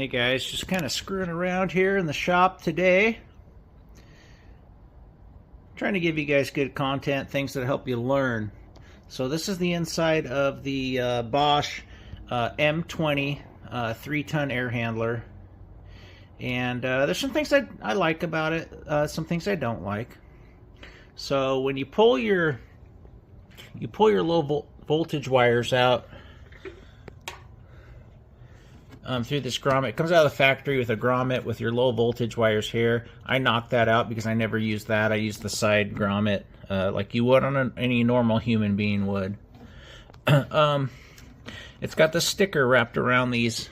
Hey guys, just kind of screwing around here in the shop today. Trying to give you guys good content, things that help you learn. So this is the inside of the Bosch M20 3-ton air handler. And there's some things I like about it, some things I don't like. So when you pull your low voltage wires out through this grommet. It comes out of the factory with a grommet with your low voltage wires here. I knocked that out because I never used that. I used the side grommet like you would on any normal human being would. It's got the sticker wrapped around these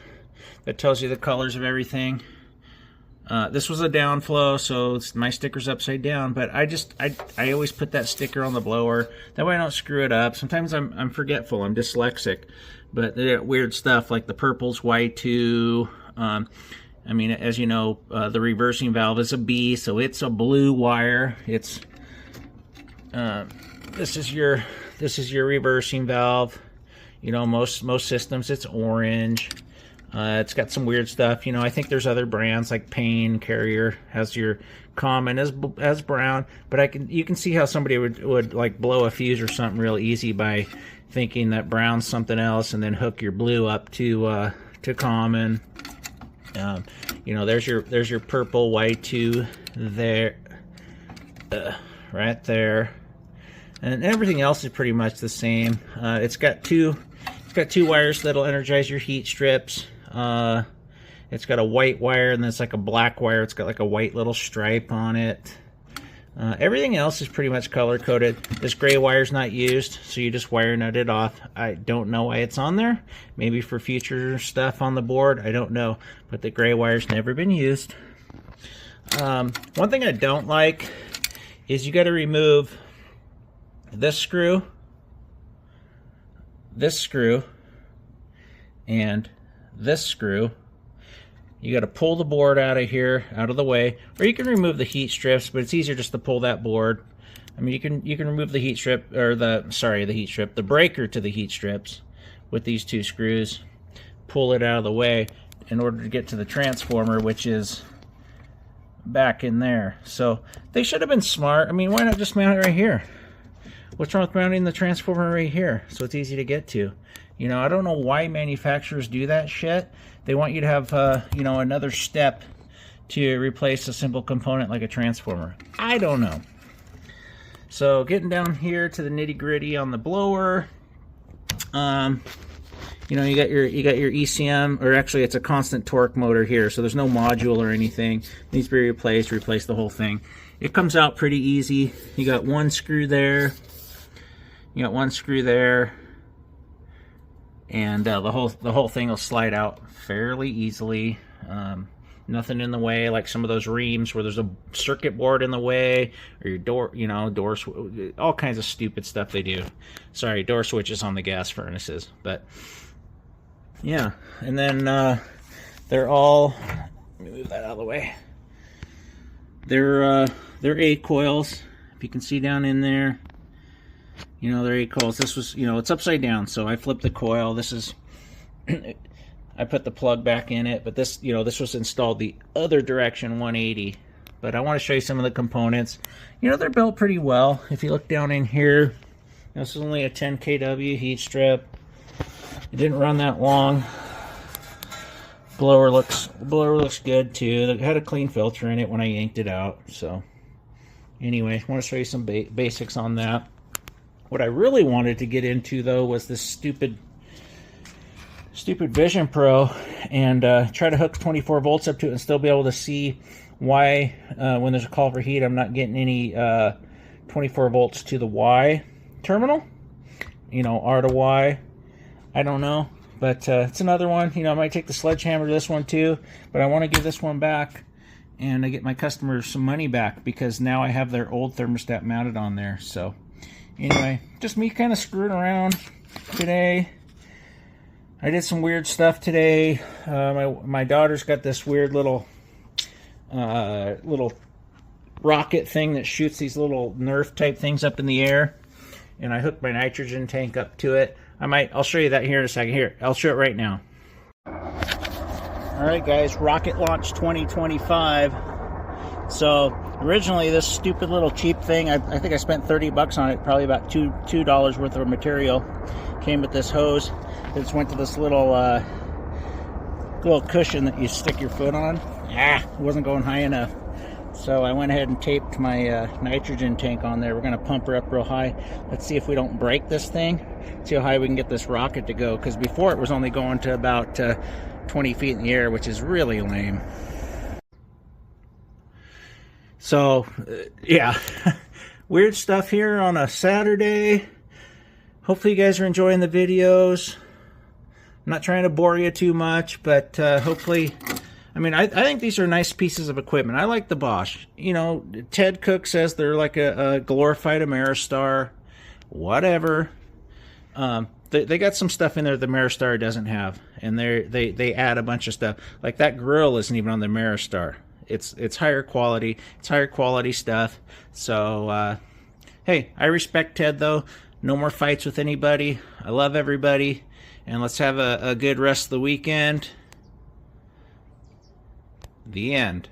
that tells you the colors of everything. This was a downflow, so my sticker's upside down, but I always put that sticker on the blower. That way I don't screw it up. Sometimes I'm forgetful, I'm dyslexic, but they got weird stuff like the purple's Y2. I mean, as you know, the reversing valve is a B, so it's a blue wire. It's this is your reversing valve. You know, most systems it's orange. It's got some weird stuff. You know, I think there's other brands like Payne Carrier has your common as brown, but you can see how somebody would like blow a fuse or something real easy by thinking that brown's something else and then hook your blue up to common. You know, there's your purple Y2 there, right there, and everything else is pretty much the same. It's got two wires that'll energize your heat strips. It's got a white wire and then it's like a black wire. It's got like a white little stripe on it. Everything else is pretty much color coded. This gray wire's not used, so you just wire nut it off. I don't know why it's on there. Maybe for future stuff on the board. I don't know. But the gray wire's never been used. One thing I don't like is you got to remove this screw, and this screw. You got to pull the board out of here, out of the way, or you can remove the heat strips, but it's easier just to pull that board. I mean, you can remove the heat strip, or the breaker to the heat strips with these two screws. Pull it out of the way in order to get to the transformer, which is back in there. So they should have been smart. I mean, why not just mount it right here? What's wrong with mounting the transformer right here so it's easy to get to? You know, I don't know why manufacturers do that shit. They want you to have, you know, another step to replace a simple component like a transformer. I don't know. So getting down here to the nitty gritty on the blower, you know, you got your ECM, or actually it's a constant torque motor here, so there's no module or anything. It needs to be replaced. Replace the whole thing. It comes out pretty easy. You got one screw there. You got one screw there. And the whole thing will slide out fairly easily. Nothing in the way, like some of those reams where there's a circuit board in the way, or your door, you know, all kinds of stupid stuff they do. Sorry, door switches on the gas furnaces, but yeah. And then they're all, let me move that out of the way. They're 8 coils. If you can see down in there. You know, they're 8 coils. This was, you know, it's upside down, so I flipped the coil. This is, I put the plug back in it, but this, you know, this was installed the other direction, 180. But I want to show you some of the components. You know, they're built pretty well. If you look down in here, this is only a 10 kW heat strip. It didn't run that long. Blower looks good too. It had a clean filter in it when I yanked it out. So anyway, I want to show you some basics on that. What I really wanted to get into, though, was this stupid Vision Pro and try to hook 24 volts up to it and still be able to see why, when there's a call for heat, I'm not getting any 24 volts to the Y terminal. You know, R to Y. I don't know, but it's another one. You know, I might take the sledgehammer to this one too, but I want to give this one back and I get my customers some money back because now I have their old thermostat mounted on there. So anyway, just me kind of screwing around today. I did some weird stuff today. My daughter's got this weird little rocket thing that shoots these little Nerf type things up in the air, and I hooked my nitrogen tank up to it. I'll show you that here in a second. Here, I'll show it right now. Alright guys, rocket launch 2025. So originally this stupid little cheap thing, I think I spent 30 bucks on it, probably about $2 worth of material. Came with this hose. It just went to this little cushion that you stick your foot on. It wasn't going high enough. So I went ahead and taped my nitrogen tank on there. We're going to pump her up real high. Let's see if we don't break this thing. See how high we can get this rocket to go. Because before it was only going to about 20 feet in the air, which is really lame. So, yeah. Weird stuff here on a Saturday. Hopefully you guys are enjoying the videos. I'm not trying to bore you too much, but hopefully... I mean, I think these are nice pieces of equipment. I like the Bosch. You know, Ted Cook says they're like a glorified Ameristar. Whatever. They got some stuff in there the Ameristar doesn't have, and they add a bunch of stuff. Like that grill isn't even on the Ameristar. It's higher quality. It's higher quality stuff. So hey, I respect Ted though. No more fights with anybody. I love everybody, and let's have a good rest of the weekend. The end.